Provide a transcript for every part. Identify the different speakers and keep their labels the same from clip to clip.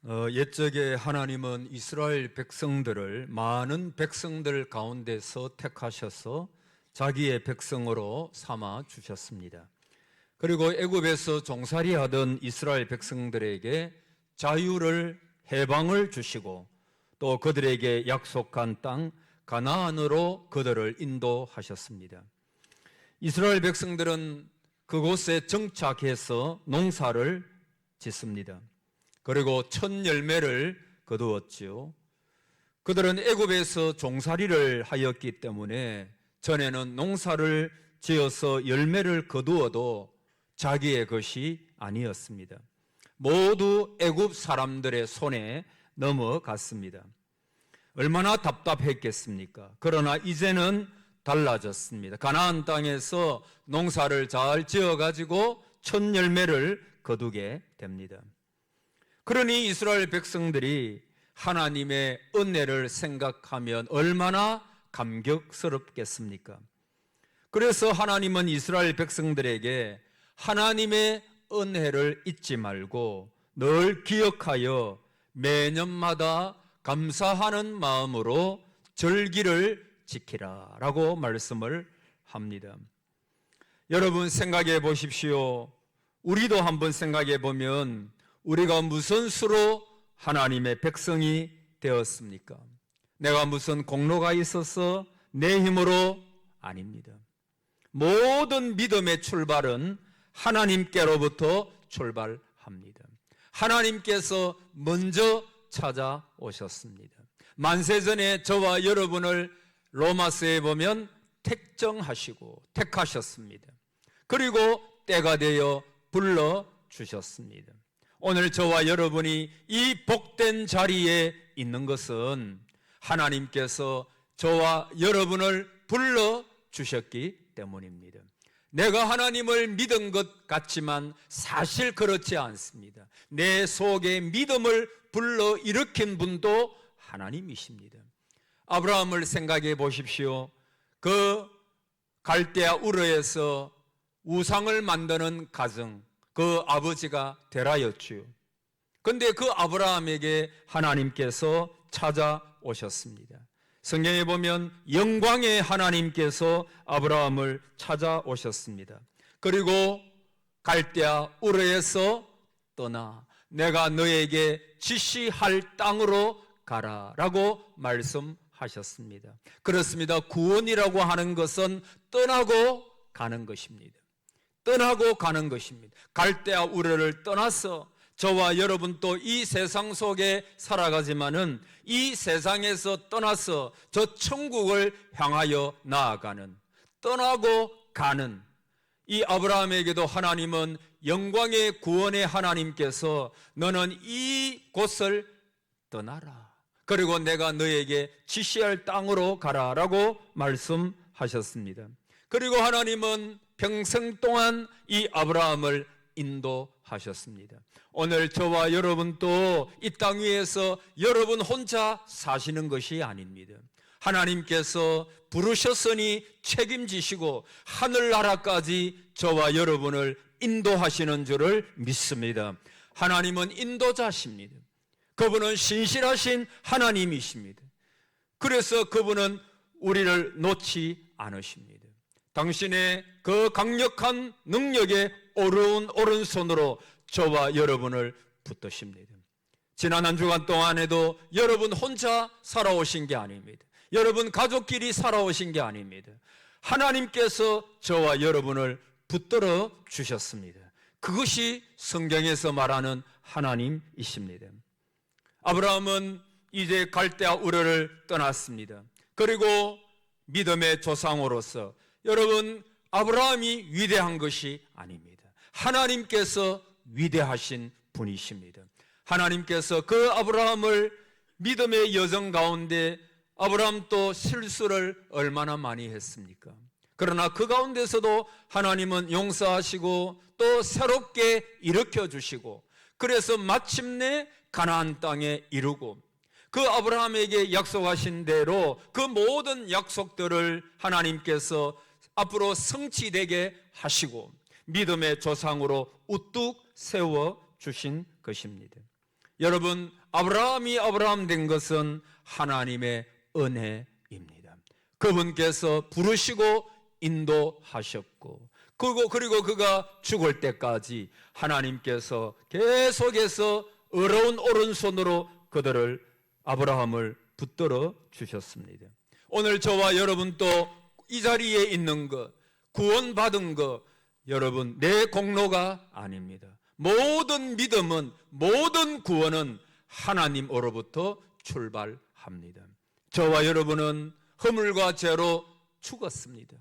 Speaker 1: 옛적에 하나님은 이스라엘 백성들을 많은 백성들 가운데서 택하셔서 자기의 백성으로 삼아 주셨습니다. 그리고 애굽에서 종살이 하던 이스라엘 백성들에게 자유를, 해방을 주시고 또 그들에게 약속한 땅 가나안으로 그들을 인도하셨습니다. 이스라엘 백성들은 그곳에 정착해서 농사를 짓습니다. 그리고 첫 열매를 거두었지요. 그들은 애굽에서 종살이를 하였기 때문에 전에는 농사를 지어서 열매를 거두어도 자기의 것이 아니었습니다. 모두 애굽 사람들의 손에 넘어갔습니다. 얼마나 답답했겠습니까? 그러나 이제는 달라졌습니다. 가나안 땅에서 농사를 잘 지어가지고 첫 열매를 거두게 됩니다. 그러니 이스라엘 백성들이 하나님의 은혜를 생각하면 얼마나 감격스럽겠습니까? 그래서 하나님은 이스라엘 백성들에게 하나님의 은혜를 잊지 말고 늘 기억하여 매년마다 감사하는 마음으로 절기를 지키라 라고 말씀을 합니다. 여러분 생각해 보십시오. 우리도 한번 생각해 보면 우리가 무슨 수로 하나님의 백성이 되었습니까? 내가 무슨 공로가 있어서 내 힘으로 아닙니다. 모든 믿음의 출발은 하나님께로부터 출발합니다. 하나님께서 먼저 찾아오셨습니다. 만세전에 저와 여러분을 로마서에 보면 택정하시고 택하셨습니다. 그리고 때가 되어 불러주셨습니다. 오늘 저와 여러분이 이 복된 자리에 있는 것은 하나님께서 저와 여러분을 불러주셨기 때문입니다. 내가 하나님을 믿은 것 같지만 사실 그렇지 않습니다. 내 속에 믿음을 불러일으킨 분도 하나님이십니다. 아브라함을 생각해 보십시오. 그 갈대아 우르에서 우상을 만드는 가정, 그 아버지가 데라였지요. 그런데 그 아브라함에게 하나님께서 찾아오셨습니다. 성경에 보면 영광의 하나님께서 아브라함을 찾아오셨습니다. 그리고 갈대아 우르에서 떠나 내가 너에게 지시할 땅으로 가라라고 말씀하셨습니다. 그렇습니다. 구원이라고 하는 것은 떠나고 가는 것입니다. 떠나고 가는 것입니다. 갈대아 우르를 떠나서 저와 여러분 또 이 세상 속에 살아가지만은 이 세상에서 떠나서 저 천국을 향하여 나아가는, 떠나고 가는 이 아브라함에게도 하나님은 영광의 구원의 하나님께서 너는 이 곳을 떠나라. 그리고 내가 너에게 지시할 땅으로 가라라고 말씀하셨습니다. 그리고 하나님은 평생 동안 이 아브라함을 인도하셨습니다. 오늘 저와 여러분도 이 땅 위에서 여러분 혼자 사시는 것이 아닙니다. 하나님께서 부르셨으니 책임지시고 하늘나라까지 저와 여러분을 인도하시는 줄을 믿습니다. 하나님은 인도자십니다. 그분은 신실하신 하나님이십니다. 그래서 그분은 우리를 놓지 않으십니다. 당신의 그 강력한 능력의 어려운 오른손으로 저와 여러분을 붙드십니다. 지난 한 주간 동안에도 여러분 혼자 살아오신 게 아닙니다. 여러분 가족끼리 살아오신 게 아닙니다. 하나님께서 저와 여러분을 붙들어 주셨습니다. 그것이 성경에서 말하는 하나님이십니다. 아브라함은 이제 갈대아 우르를 떠났습니다. 그리고 믿음의 조상으로서 여러분 아브라함이 위대한 것이 아닙니다. 하나님께서 위대하신 분이십니다. 하나님께서 그 아브라함을 믿음의 여정 가운데 아브라함도 실수를 얼마나 많이 했습니까? 그러나 그 가운데서도 하나님은 용서하시고 또 새롭게 일으켜 주시고 그래서 마침내 가나안 땅에 이르고 그 아브라함에게 약속하신 대로 그 모든 약속들을 하나님께서 앞으로 성취되게 하시고 믿음의 조상으로 우뚝 세워 주신 것입니다. 여러분, 아브라함이 아브라함 된 것은 하나님의 은혜입니다. 그분께서 부르시고 인도하셨고, 그리고 그가 죽을 때까지 하나님께서 계속해서 어려운 오른손으로 아브라함을 붙들어 주셨습니다. 오늘 저와 여러분 또 이 자리에 있는 것, 구원받은 것, 여러분 내 공로가 아닙니다. 모든 믿음은, 모든 구원은 하나님으로부터 출발합니다. 저와 여러분은 허물과 죄로 죽었습니다.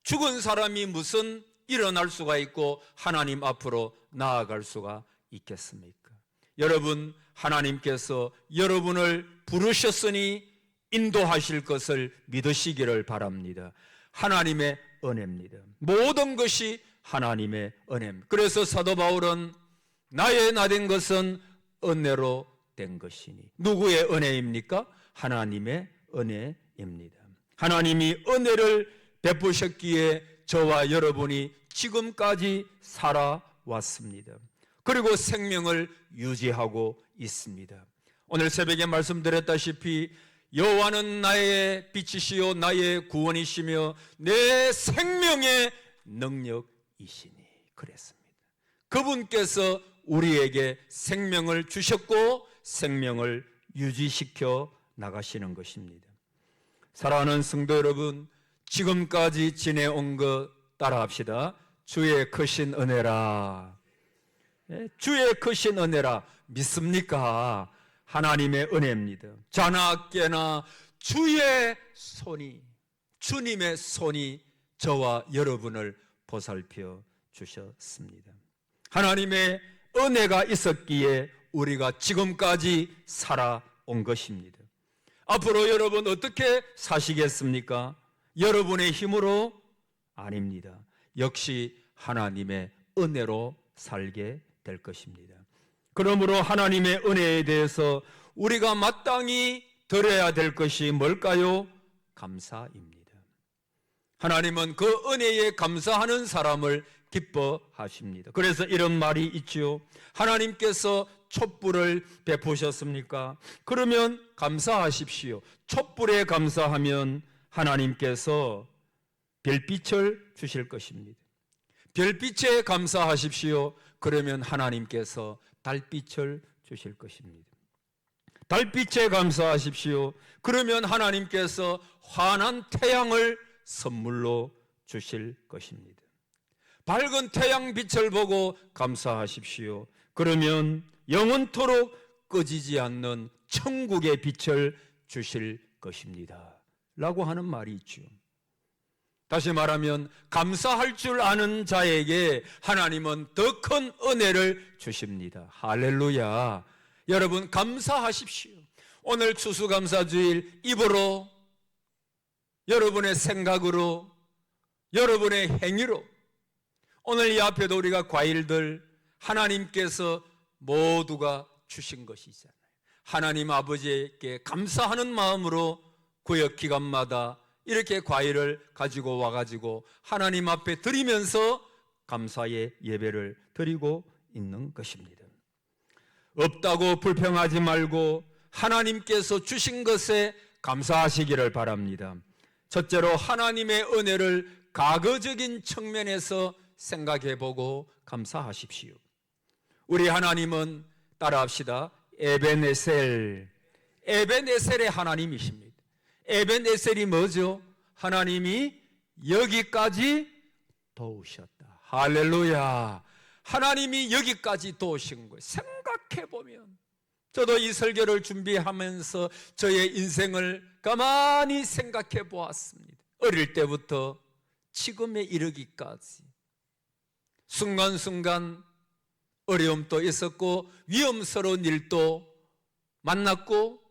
Speaker 1: 죽은 사람이 무슨 일어날 수가 있고 하나님 앞으로 나아갈 수가 있겠습니까? 여러분, 하나님께서 여러분을 부르셨으니 인도하실 것을 믿으시기를 바랍니다. 하나님의 은혜입니다. 모든 것이 하나님의 은혜입니다. 그래서 사도 바울은 나의 나 된 것은 은혜로 된 것이니, 누구의 은혜입니까? 하나님의 은혜입니다. 하나님이 은혜를 베푸셨기에 저와 여러분이 지금까지 살아왔습니다. 그리고 생명을 유지하고 있습니다. 오늘 새벽에 말씀드렸다시피 여호와는 나의 빛이시요 나의 구원이시며 내 생명의 능력이시니 그랬습니다. 그분께서 우리에게 생명을 주셨고 생명을 유지시켜 나가시는 것입니다. 사랑하는 성도 여러분, 지금까지 지내온 것 따라합시다. 주의 크신 은혜라. 주의 크신 은혜라. 믿습니까? 하나님의 은혜입니다. 자나 깨나 주의 손이, 주님의 손이 저와 여러분을 보살펴 주셨습니다. 하나님의 은혜가 있었기에 우리가 지금까지 살아온 것입니다. 앞으로 여러분 어떻게 사시겠습니까? 여러분의 힘으로 아닙니다. 역시 하나님의 은혜로 살게 될 것입니다. 그러므로 하나님의 은혜에 대해서 우리가 마땅히 드려야 될 것이 뭘까요? 감사입니다. 하나님은 그 은혜에 감사하는 사람을 기뻐하십니다. 그래서 이런 말이 있지요. 하나님께서 촛불을 베푸셨습니까? 그러면 감사하십시오. 촛불에 감사하면 하나님께서 별빛을 주실 것입니다. 별빛에 감사하십시오. 그러면 하나님께서 달빛을 주실 것입니다. 달빛에 감사하십시오. 그러면 하나님께서 환한 태양을 선물로 주실 것입니다. 밝은 태양빛을 보고 감사하십시오. 그러면 영원토록 꺼지지 않는 천국의 빛을 주실 것입니다. 라고 하는 말이 있죠. 다시 말하면 감사할 줄 아는 자에게 하나님은 더 큰 은혜를 주십니다. 할렐루야. 여러분 감사하십시오. 오늘 추수감사주일 입으로, 여러분의 생각으로, 여러분의 행위로, 오늘 이 앞에도 우리가 과일들 하나님께서 모두가 주신 것이잖아요. 하나님 아버지께 감사하는 마음으로 구역 기간마다 이렇게 과일을 가지고 와가지고 하나님 앞에 드리면서 감사의 예배를 드리고 있는 것입니다. 없다고 불평하지 말고 하나님께서 주신 것에 감사하시기를 바랍니다. 첫째로 하나님의 은혜를 과거적인 측면에서 생각해보고 감사하십시오. 우리 하나님은 따라합시다. 에벤에셀, 에벤에셀의 하나님이십니다. 에벤에셀이 뭐죠? 하나님이 여기까지 도우셨다. 할렐루야. 하나님이 여기까지 도우신 거예요. 생각해보면, 저도 이 설교를 준비하면서 저의 인생을 가만히 생각해 보았습니다. 어릴 때부터 지금에 이르기까지 순간순간 어려움도 있었고 위험스러운 일도 만났고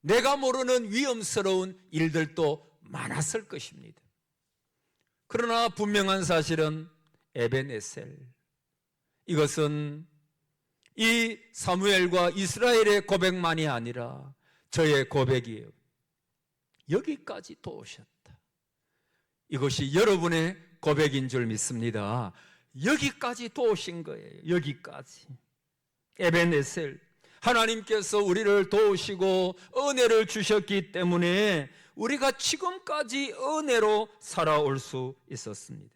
Speaker 1: 내가 모르는 위험스러운 일들도 많았을 것입니다. 그러나 분명한 사실은 에벤에셀, 이것은 이 사무엘과 이스라엘의 고백만이 아니라 저의 고백이에요. 여기까지 도우셨다. 이것이 여러분의 고백인 줄 믿습니다. 여기까지 도우신 거예요. 여기까지. 에벤에셀, 하나님께서 우리를 도우시고 은혜를 주셨기 때문에 우리가 지금까지 은혜로 살아올 수 있었습니다.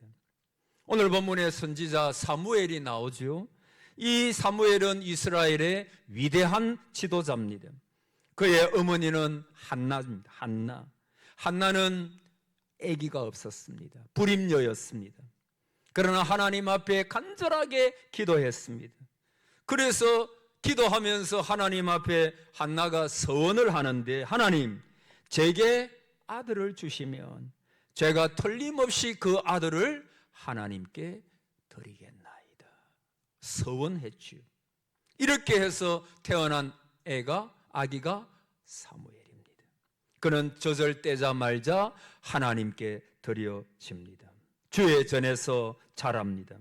Speaker 1: 오늘 본문에 선지자 사무엘이 나오죠. 이 사무엘은 이스라엘의 위대한 지도자입니다. 그의 어머니는 한나입니다. 한나는 아기가 없었습니다. 불임녀였습니다. 그러나 하나님 앞에 간절하게 기도했습니다. 그래서 기도하면서 하나님 앞에 한나가 서원을 하는데, 하나님, 제게 아들을 주시면 제가 틀림없이 그 아들을 하나님께 드리겠나이다. 서원했지요. 이렇게 해서 태어난 아기가 사무엘입니다. 그는 젖을떼자마자 하나님께 드려집니다. 주의 전에서 자랍니다.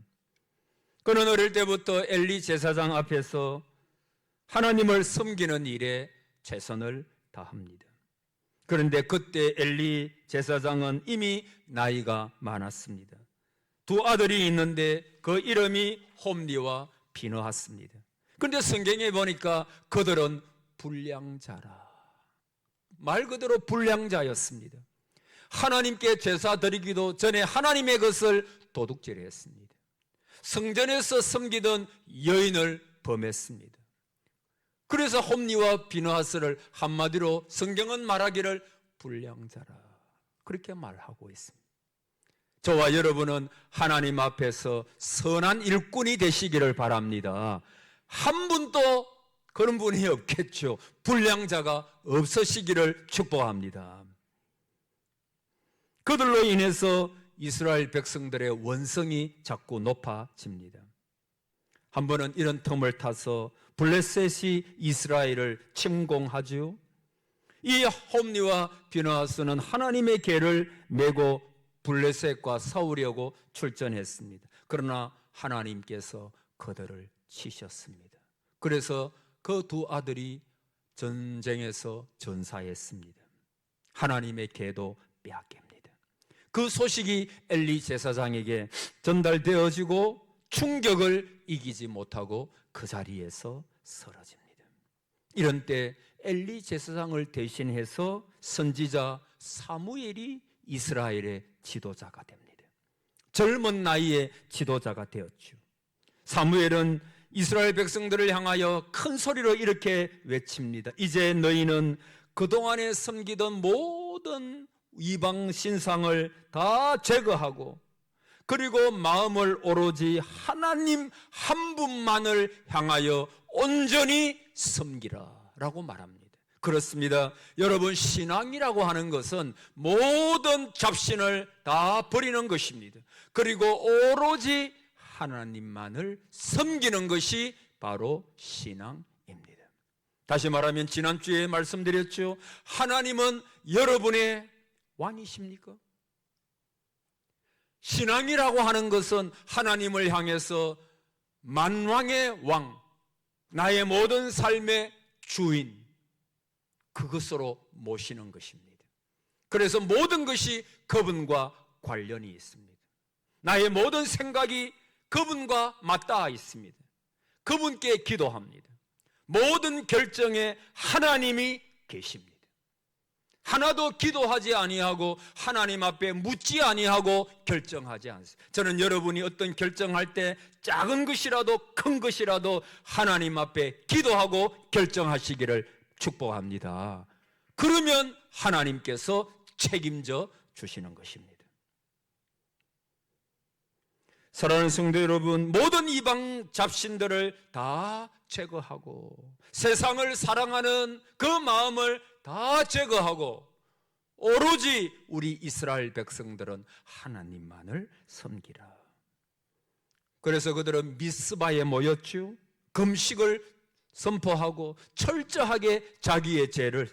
Speaker 1: 그는 어릴 때부터 엘리 제사장 앞에서 하나님을 섬기는 일에 최선을 다합니다. 그런데 그때 엘리 제사장은 이미 나이가 많았습니다. 두 아들이 있는데 그 이름이 홈리와 비느하스입니다. 그런데 성경에 보니까 그들은 불량자라. 말 그대로 불량자였습니다. 하나님께 제사 드리기도 전에 하나님의 것을 도둑질했습니다. 성전에서 섬기던 여인을 범했습니다. 그래서 홈리와 비느하스를 한마디로 성경은 말하기를 불량자라, 그렇게 말하고 있습니다. 저와 여러분은 하나님 앞에서 선한 일꾼이 되시기를 바랍니다. 한 분도 그런 분이 없겠죠. 불량자가 없으시기를 축복합니다. 그들로 인해서 이스라엘 백성들의 원성이 자꾸 높아집니다. 한 번은 이런 틈을 타서 블레셋이 이스라엘을 침공하죠. 이 홈리와 비느하스는 하나님의 계를 메고 블레셋과 싸우려고 출전했습니다. 그러나 하나님께서 그들을 치셨습니다. 그래서 그 두 아들이 전쟁에서 전사했습니다. 하나님의 계도 빼앗깁니다. 그 소식이 엘리 제사장에게 전달되어지고 충격을 이기지 못하고 그 자리에서 쓰러집니다. 이런 때 엘리 제사장을 대신해서 선지자 사무엘이 이스라엘의 지도자가 됩니다. 젊은 나이에 지도자가 되었죠. 사무엘은 이스라엘 백성들을 향하여 큰 소리로 이렇게 외칩니다. 이제 너희는 그동안에 섬기던 모든 이방 신상을 다 제거하고, 그리고 마음을 오로지 하나님 한 분만을 향하여 온전히 섬기라 라고 말합니다. 그렇습니다. 여러분, 신앙이라고 하는 것은 모든 잡신을 다 버리는 것입니다. 그리고 오로지 하나님만을 섬기는 것이 바로 신앙입니다. 다시 말하면 지난주에 말씀드렸죠. 하나님은 여러분의 왕이십니까? 신앙이라고 하는 것은 하나님을 향해서 만왕의 왕, 나의 모든 삶의 주인, 그것으로 모시는 것입니다. 그래서 모든 것이 그분과 관련이 있습니다. 나의 모든 생각이 그분과 맞닿아 있습니다. 그분께 기도합니다. 모든 결정에 하나님이 계십니다. 하나도 기도하지 아니하고 하나님 앞에 묻지 아니하고 결정하지 않습니다. 저는 여러분이 어떤 결정할 때 작은 것이라도 큰 것이라도 하나님 앞에 기도하고 결정하시기를 축복합니다. 그러면 하나님께서 책임져 주시는 것입니다. 사랑하는 성도 여러분, 모든 이방 잡신들을 다 제거하고 세상을 사랑하는 그 마음을 다 제거하고 오로지 우리 이스라엘 백성들은 하나님만을 섬기라. 그래서 그들은 미스바에 모였죠. 금식을 선포하고 철저하게 자기의 죄를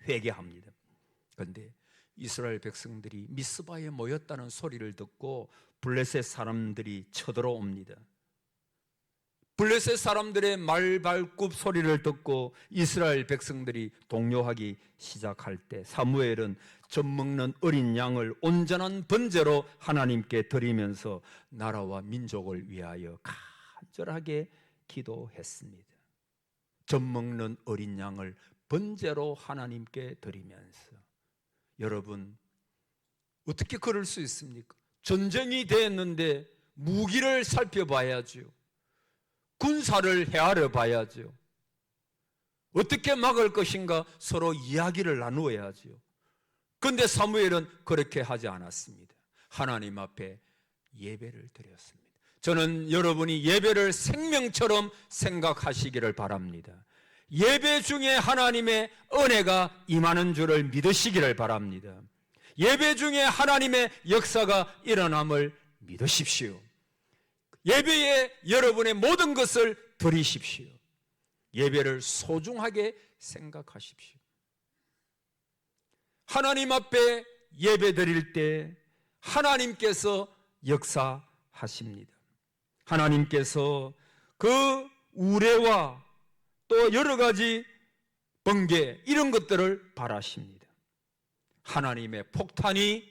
Speaker 1: 회개합니다. 그런데 이스라엘 백성들이 미스바에 모였다는 소리를 듣고 블레셋 사람들이 쳐들어옵니다. 블레셋 사람들의 말발굽 소리를 듣고 이스라엘 백성들이 동요하기 시작할 때 사무엘은 젖먹는 어린 양을 온전한 번제로 하나님께 드리면서 나라와 민족을 위하여 간절하게 기도했습니다. 젖먹는 어린 양을 번제로 하나님께 드리면서, 여러분 어떻게 그럴 수 있습니까? 전쟁이 됐는데 무기를 살펴봐야죠. 군사를 헤아려 봐야죠. 어떻게 막을 것인가 서로 이야기를 나누어야죠. 그런데 사무엘은 그렇게 하지 않았습니다. 하나님 앞에 예배를 드렸습니다. 저는 여러분이 예배를 생명처럼 생각하시기를 바랍니다. 예배 중에 하나님의 은혜가 임하는 줄을 믿으시기를 바랍니다. 예배 중에 하나님의 역사가 일어남을 믿으십시오. 예배에 여러분의 모든 것을 드리십시오. 예배를 소중하게 생각하십시오. 하나님 앞에 예배 드릴 때 하나님께서 역사하십니다. 하나님께서 그 우레와 또 여러 가지 번개 이런 것들을 바라십니다. 하나님의 폭탄이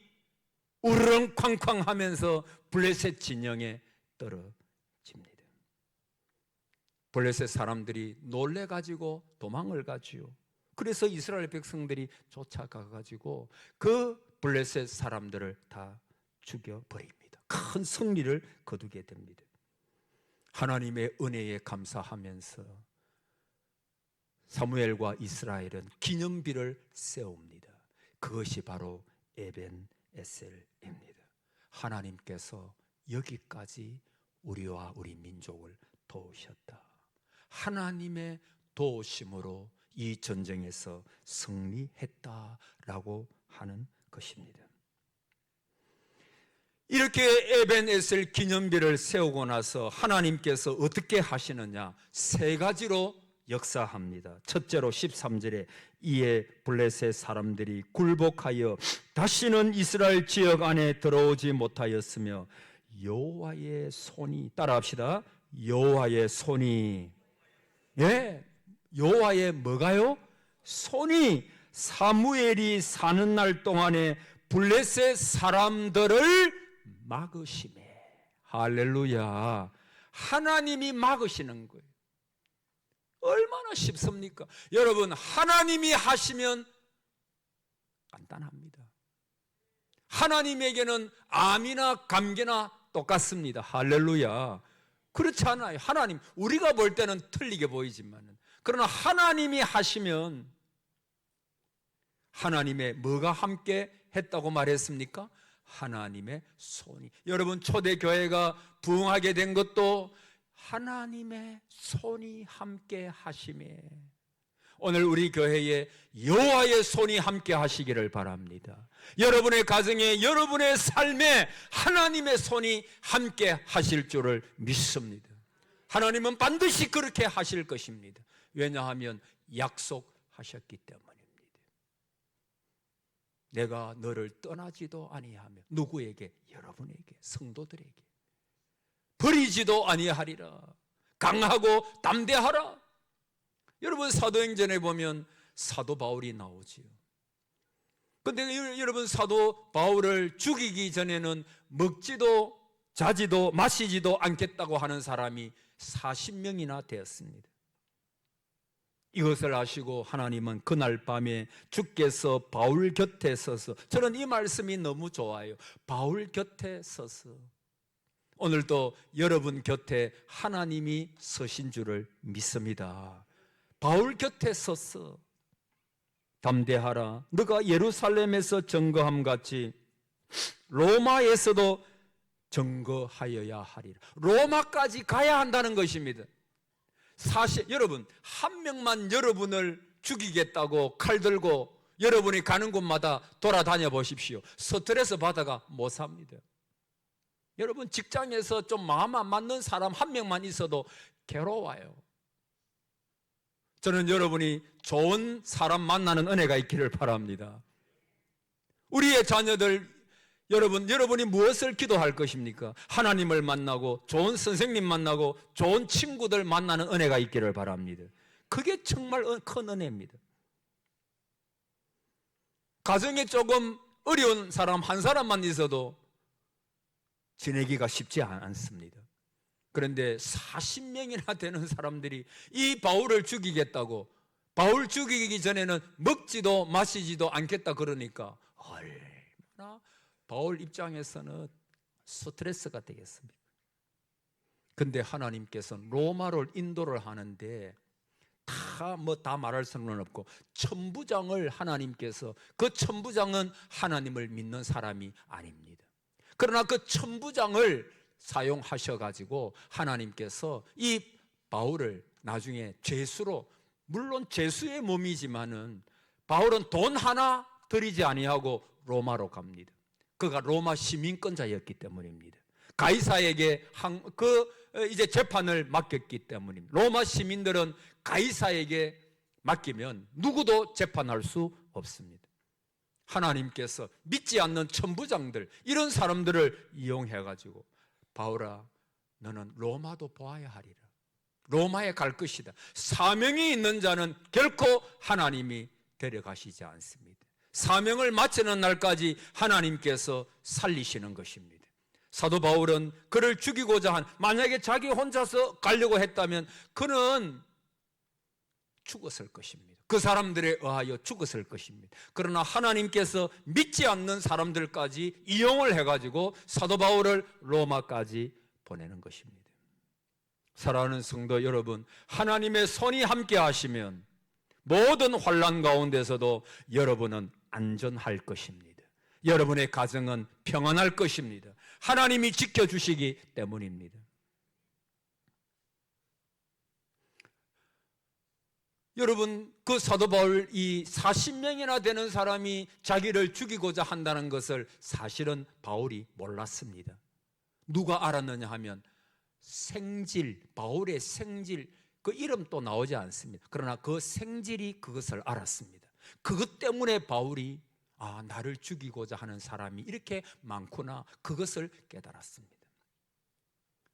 Speaker 1: 우르렁쾅쾅 하면서 블레셋 진영에 떨어집니다. 블레셋 사람들이 놀래가지고 도망을 가지요. 그래서 이스라엘 백성들이 쫓아가가지고 그 블레셋 사람들을 다 죽여버립니다. 큰 승리를 거두게 됩니다. 하나님의 은혜에 감사하면서 사무엘과 이스라엘은 기념비를 세웁니다. 그것이 바로 에벤에셀입니다. 하나님께서 여기까지 우리와 우리 민족을 도우셨다. 하나님의 도우심으로 이 전쟁에서 승리했다라고 하는 것입니다. 이렇게 에벤에셀 기념비를 세우고 나서 하나님께서 어떻게 하시느냐, 세 가지로 역사합니다. 첫째로 13절에 이에 블레셋 사람들이 굴복하여 다시는 이스라엘 지역 안에 들어오지 못하였으며 여호와의 손이, 따라합시다, 여호와의 손이, 여호와의 뭐가요? 손이 사무엘이 사는 날 동안에 블레셋 사람들을 막으시매. 할렐루야. 하나님이 막으시는 거예요. 얼마나 쉽습니까? 여러분, 하나님이 하시면 간단합니다. 하나님에게는 암이나 감개나 똑같습니다. 할렐루야. 그렇지 않아요. 하나님, 우리가 볼 때는 틀리게 보이지만, 그러나 하나님이 하시면, 하나님의 뭐가 함께 했다고 말했습니까? 하나님의 손이. 여러분, 초대교회가 부흥하게 된 것도 하나님의 손이 함께 하심에, 오늘 우리 교회에 여호와의 손이 함께 하시기를 바랍니다. 여러분의 가정에, 여러분의 삶에 하나님의 손이 함께 하실 줄을 믿습니다. 하나님은 반드시 그렇게 하실 것입니다. 왜냐하면 약속하셨기 때문입니다. 내가 너를 떠나지도 아니하며, 누구에게? 여러분에게, 성도들에게. 버리지도 아니하리라. 강하고 담대하라. 여러분, 사도행전에 보면 사도 바울이 나오지요. 그런데 여러분, 사도 바울을 죽이기 전에는 먹지도 자지도 마시지도 않겠다고 하는 사람이 40명이나 되었습니다. 이것을 아시고 하나님은 그날 밤에 주께서 바울 곁에 서서, 저는 이 말씀이 너무 좋아요. 바울 곁에 서서, 오늘도 여러분 곁에 하나님이 서신 줄을 믿습니다. 바울 곁에 서서 담대하라. 너가 예루살렘에서 증거함 같이 로마에서도 증거하여야 하리라. 로마까지 가야 한다는 것입니다. 사실 여러분, 한 명만 여러분을 죽이겠다고 칼 들고 여러분이 가는 곳마다 돌아다녀 보십시오. 스트레스 받아가 못 삽니다. 여러분, 직장에서 좀 마음 안 맞는 사람 한 명만 있어도 괴로워요. 저는 여러분이 좋은 사람 만나는 은혜가 있기를 바랍니다. 우리의 자녀들, 여러분이 무엇을 기도할 것입니까? 하나님을 만나고 좋은 선생님 만나고 좋은 친구들 만나는 은혜가 있기를 바랍니다. 그게 정말 큰 은혜입니다. 가정에 조금 어려운 사람 한 사람만 있어도 지내기가 쉽지 않습니다. 그런데 40명이나 되는 사람들이 이 바울을 죽이겠다고, 바울 죽이기 전에는 먹지도 마시지도 않겠다 그러니까 얼마나 바울 입장에서는 스트레스가 되겠습니까? 근데 하나님께서는 로마를 인도를 하는데 다 말할 수는 없고 천부장을 하나님께서, 그 천부장은 하나님을 믿는 사람이 아닙니다. 그러나 그 천부장을 사용하셔가지고 하나님께서 이 바울을 나중에 죄수로, 물론 죄수의 몸이지만은 바울은 돈 하나 들이지 아니하고 로마로 갑니다. 그가 로마 시민권자였기 때문입니다. 가이사에게 이제 재판을 맡겼기 때문입니다. 로마 시민들은 가이사에게 맡기면 누구도 재판할 수 없습니다. 하나님께서 믿지 않는 천부장들, 이런 사람들을 이용해가지고 바울아, 너는 로마도 보아야 하리라, 로마에 갈 것이다. 사명이 있는 자는 결코 하나님이 데려가시지 않습니다. 사명을 마치는 날까지 하나님께서 살리시는 것입니다. 사도 바울은 그를 죽이고자 만약에 자기 혼자서 가려고 했다면 그는 죽었을 것입니다. 그 사람들에 의하여 죽었을 것입니다. 그러나 하나님께서 믿지 않는 사람들까지 이용을 해가지고 사도 바울을 로마까지 보내는 것입니다. 사랑하는 성도 여러분, 하나님의 손이 함께 하시면 모든 환난 가운데서도 여러분은 안전할 것입니다. 여러분의 가정은 평안할 것입니다. 하나님이 지켜주시기 때문입니다. 여러분, 그 사도 바울, 이 40명이나 되는 사람이 자기를 죽이고자 한다는 것을 사실은 바울이 몰랐습니다. 누가 알았느냐 하면 생질, 바울의 생질, 그 이름 또 나오지 않습니다. 그러나 그 생질이 그것을 알았습니다. 그것 때문에 바울이 나를 죽이고자 하는 사람이 이렇게 많구나, 그것을 깨달았습니다.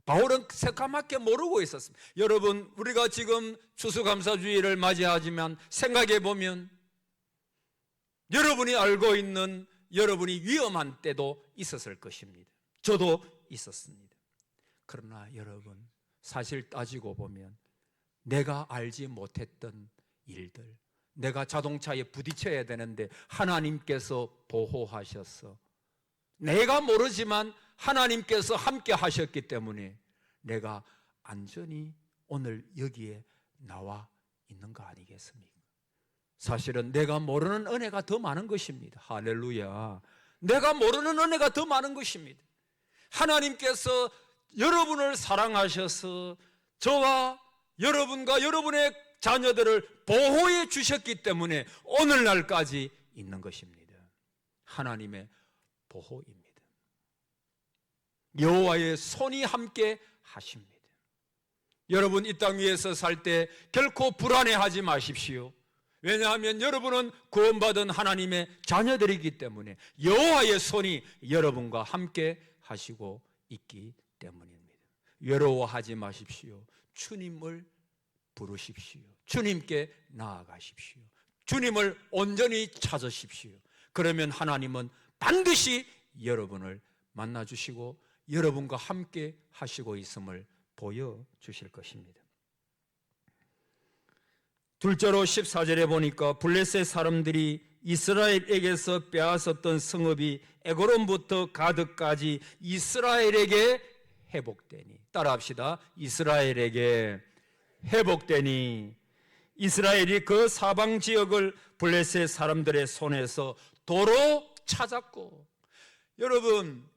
Speaker 1: 바울은 새까맣게 모르고 있었습니다. 여러분, 우리가 지금 추수감사주의를 맞이하지만 생각해 보면 여러분이 알고 있는 여러분이 위험한 때도 있었을 것입니다. 저도 있었습니다. 그러나 여러분, 사실 따지고 보면 내가 알지 못했던 일들, 내가 자동차에 부딪혀야 되는데 하나님께서 보호하셔서, 내가 모르지만 하나님께서 함께 하셨기 때문에 내가 안전히 오늘 여기에 나와 있는 거 아니겠습니까? 사실은 내가 모르는 은혜가 더 많은 것입니다. 할렐루야. 내가 모르는 은혜가 더 많은 것입니다. 하나님께서 여러분을 사랑하셔서 저와 여러분과 여러분의 자녀들을 보호해 주셨기 때문에 오늘날까지 있는 것입니다. 하나님의 보호입니다. 여호와의 손이 함께 하십니다. 여러분, 이 땅 위에서 살 때 결코 불안해하지 마십시오. 왜냐하면 여러분은 구원받은 하나님의 자녀들이기 때문에 여호와의 손이 여러분과 함께 하시고 있기 때문입니다. 외로워하지 마십시오. 주님을 부르십시오. 주님께 나아가십시오. 주님을 온전히 찾으십시오. 그러면 하나님은 반드시 여러분을 만나주시고 여러분과 함께 하시고 있음을 보여주실 것입니다. 둘째로 14절에 보니까 블레셋 사람들이 이스라엘에게서 빼앗았던 성읍이 에고론부터 가드까지 이스라엘에게 회복되니, 따라합시다. 이스라엘에게 회복되니, 이스라엘이 그 사방 지역을 블레셋 사람들의 손에서 도로 찾았고, 여러분,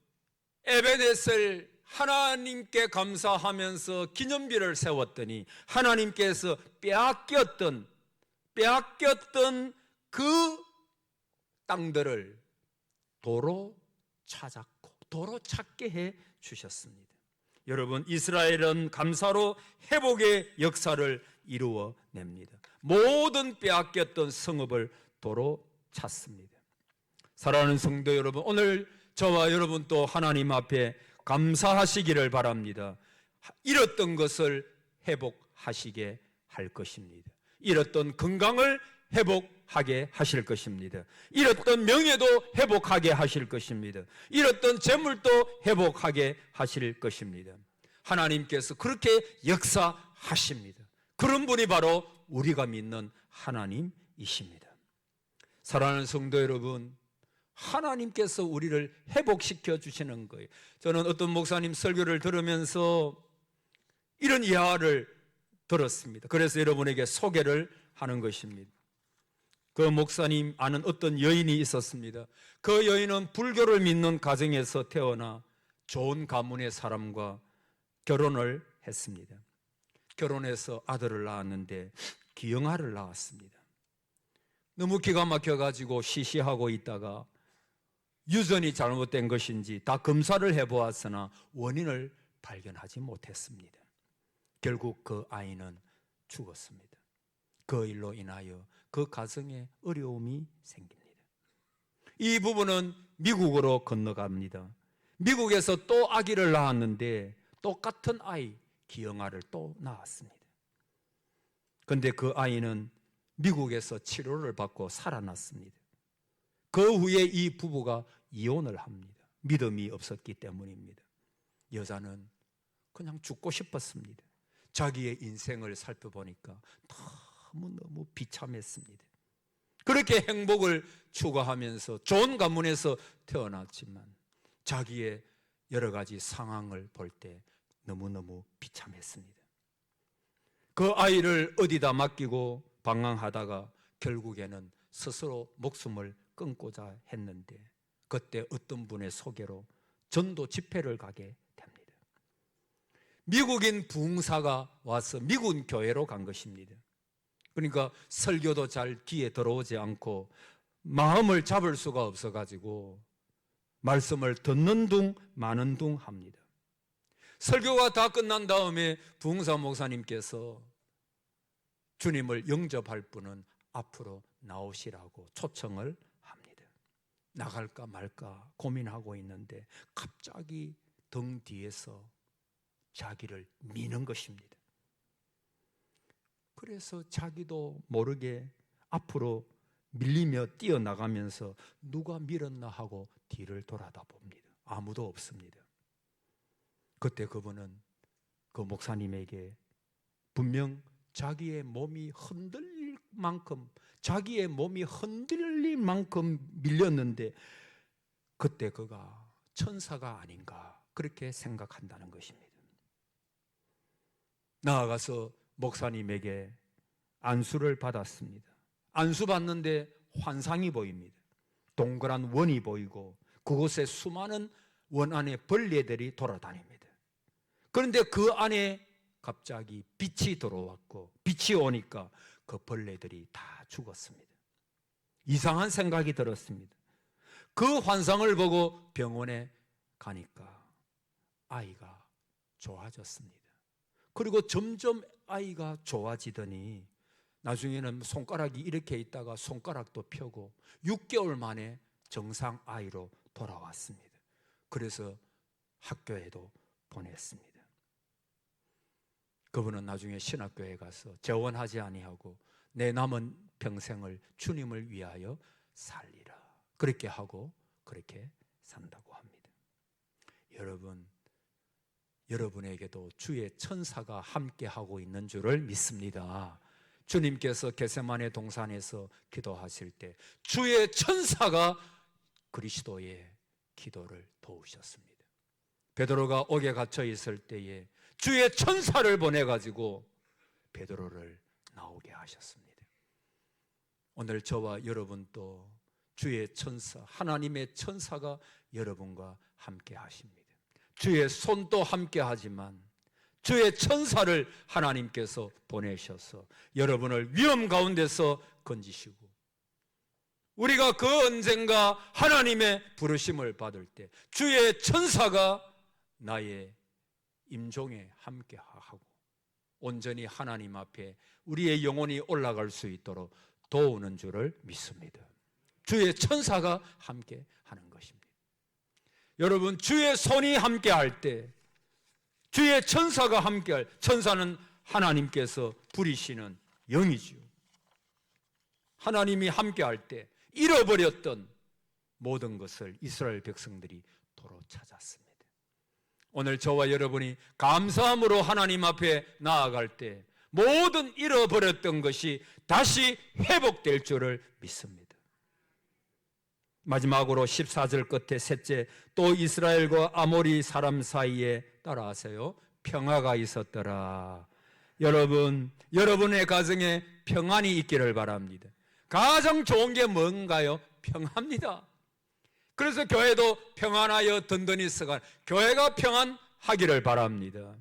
Speaker 1: 에베네셀 하나님께 감사하면서 기념비를 세웠더니 하나님께서 빼앗겼던 그 땅들을 도로 찾았고 도로 찾게 해 주셨습니다. 여러분, 이스라엘은 감사로 회복의 역사를 이루어냅니다. 모든 빼앗겼던 성읍을 도로 찾습니다. 사랑하는 성도 여러분, 오늘 저와 여러분 또 하나님 앞에 감사하시기를 바랍니다. 잃었던 것을 회복하시게 할 것입니다. 잃었던 건강을 회복하게 하실 것입니다. 잃었던 명예도 회복하게 하실 것입니다. 잃었던 재물도 회복하게 하실 것입니다. 하나님께서 그렇게 역사하십니다. 그런 분이 바로 우리가 믿는 하나님이십니다. 사랑하는 성도 여러분, 하나님께서 우리를 회복시켜 주시는 거예요. 저는 어떤 목사님 설교를 들으면서 이런 이야기를 들었습니다. 그래서 여러분에게 소개를 하는 것입니다. 그 목사님 아는 어떤 여인이 있었습니다. 그 여인은 불교를 믿는 가정에서 태어나 좋은 가문의 사람과 결혼을 했습니다. 결혼해서 아들을 낳았는데 기형아를 낳았습니다. 너무 기가 막혀가지고 시시하고 있다가 유전이 잘못된 것인지 다 검사를 해보았으나 원인을 발견하지 못했습니다. 결국 그 아이는 죽었습니다. 그 일로 인하여 그 가정에 어려움이 생깁니다. 이 부부는 미국으로 건너갑니다. 미국에서 또 아기를 낳았는데 똑같은 아이, 기형아를 또 낳았습니다. 그런데 그 아이는 미국에서 치료를 받고 살아났습니다. 그 후에 이 부부가 이혼을 합니다. 믿음이 없었기 때문입니다. 여자는 그냥 죽고 싶었습니다. 자기의 인생을 살펴보니까 너무너무 비참했습니다. 그렇게 행복을 추구하면서 좋은 가문에서 태어났지만 자기의 여러 가지 상황을 볼 때 너무너무 비참했습니다. 그 아이를 어디다 맡기고 방황하다가 결국에는 스스로 목숨을 끊고자 했는데 그때 어떤 분의 소개로 전도 집회를 가게 됩니다. 미국인 부흥사가 와서 미국 교회로 간 것입니다. 그러니까 설교도 잘 귀에 들어오지 않고 마음을 잡을 수가 없어가지고 말씀을 듣는 둥 마는 둥 합니다. 설교가 다 끝난 다음에 부흥사 목사님께서 주님을 영접할 분은 앞으로 나오시라고 초청을 합니다. 나갈까 말까 고민하고 있는데 갑자기 등 뒤에서 자기를 미는 것입니다. 그래서 자기도 모르게 앞으로 밀리며 뛰어나가면서 누가 밀었나 하고 뒤를 돌아다 봅니다. 아무도 없습니다. 그때 그분은 그 목사님에게 분명 자기의 몸이 흔들릴 만큼 밀렸는데 그때 그가 천사가 아닌가 그렇게 생각한다는 것입니다. 나아가서 목사님에게 안수를 받았습니다. 안수 받는데 환상이 보입니다. 동그란 원이 보이고 그곳에 수많은 원 안에 벌레들이 돌아다닙니다. 그런데 그 안에 갑자기 빛이 들어왔고 빛이 오니까 그 벌레들이 다 죽었습니다. 이상한 생각이 들었습니다. 그 환상을 보고 병원에 가니까 아이가 좋아졌습니다. 그리고 점점 아이가 좋아지더니 나중에는 손가락이 이렇게 있다가 손가락도 펴고 6개월 만에 정상 아이로 돌아왔습니다. 그래서 학교에도 보냈습니다. 그분은 나중에 신학교에 가서 재혼하지 아니하고 내 남은 평생을 주님을 위하여 살리라 그렇게 하고 그렇게 산다고 합니다. 여러분, 여러분에게도 주의 천사가 함께하고 있는 줄을 믿습니다. 주님께서 겟세마네 동산에서 기도하실 때 주의 천사가 그리스도의 기도를 도우셨습니다. 베드로가 옥에 갇혀 있을 때에 주의 천사를 보내가지고 베드로를 나오게 하셨습니다. 오늘 저와 여러분도 주의 천사, 하나님의 천사가 여러분과 함께 하십니다. 주의 손도 함께 하지만 주의 천사를 하나님께서 보내셔서 여러분을 위험 가운데서 건지시고 우리가 그 언젠가 하나님의 부르심을 받을 때 주의 천사가 나의 임종에 함께 하고 온전히 하나님 앞에 우리의 영혼이 올라갈 수 있도록 도우는 줄을 믿습니다. 주의 천사가 함께 하는 것입니다. 여러분, 주의 손이 함께 할 때 주의 천사가 함께할, 천사는 하나님께서 부리시는 영이지요. 하나님이 함께할 때 잃어버렸던 모든 것을 이스라엘 백성들이 도로 찾았습니다. 오늘 저와 여러분이 감사함으로 하나님 앞에 나아갈 때 모든 잃어버렸던 것이 다시 회복될 줄을 믿습니다. 마지막으로 14절 끝에 셋째, 또 이스라엘과 아모리 사람 사이에 따라하세요, 평화가 있었더라. 여러분, 여러분의 가정에 평안이 있기를 바랍니다. 가장 좋은 게 뭔가요? 평화입니다. 그래서 교회도 평안하여 든든히 서가, 교회가 평안하기를 바랍니다.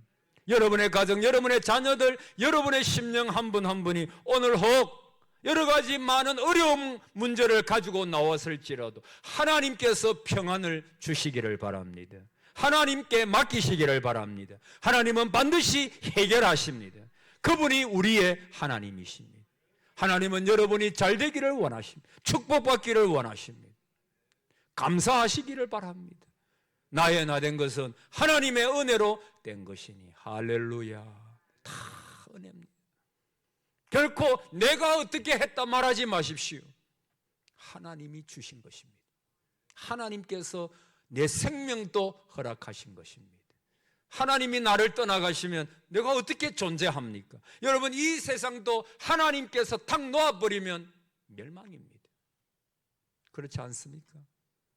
Speaker 1: 여러분의 가정, 여러분의 자녀들, 여러분의 심령 한 분 한 분이 오늘 혹 여러 가지 많은 어려운 문제를 가지고 나왔을지라도 하나님께서 평안을 주시기를 바랍니다. 하나님께 맡기시기를 바랍니다. 하나님은 반드시 해결하십니다. 그분이 우리의 하나님이십니다. 하나님은 여러분이 잘 되기를 원하십니다. 축복받기를 원하십니다. 감사하시기를 바랍니다. 나의 나 된 것은 하나님의 은혜로 된 것이니 할렐루야. 다 은혜입니다. 결코 내가 어떻게 했다 말하지 마십시오. 하나님이 주신 것입니다. 하나님께서 내 생명도 허락하신 것입니다. 하나님이 나를 떠나가시면 내가 어떻게 존재합니까? 여러분, 이 세상도 하나님께서 탁 놓아버리면 멸망입니다. 그렇지 않습니까?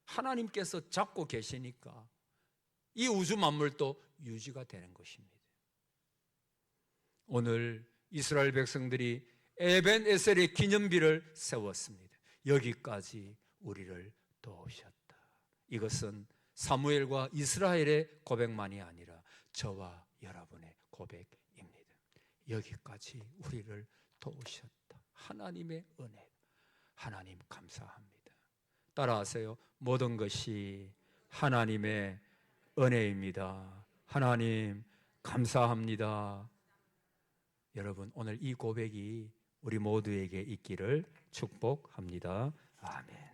Speaker 1: 하나님께서 잡고 계시니까 이 우주 만물도 유지가 되는 것입니다. 오늘 이스라엘 백성들이 에벤에셀의 기념비를 세웠습니다. 여기까지 우리를 도우셨다. 이것은 사무엘과 이스라엘의 고백만이 아니라 저와 여러분의 고백입니다. 여기까지 우리를 도우셨다. 하나님의 은혜. 하나님 감사합니다. 따라하세요. 모든 것이 하나님의 은혜입니다. 하나님 감사합니다. 여러분, 오늘 이 고백이 우리 모두에게 있기를 축복합니다. 아멘.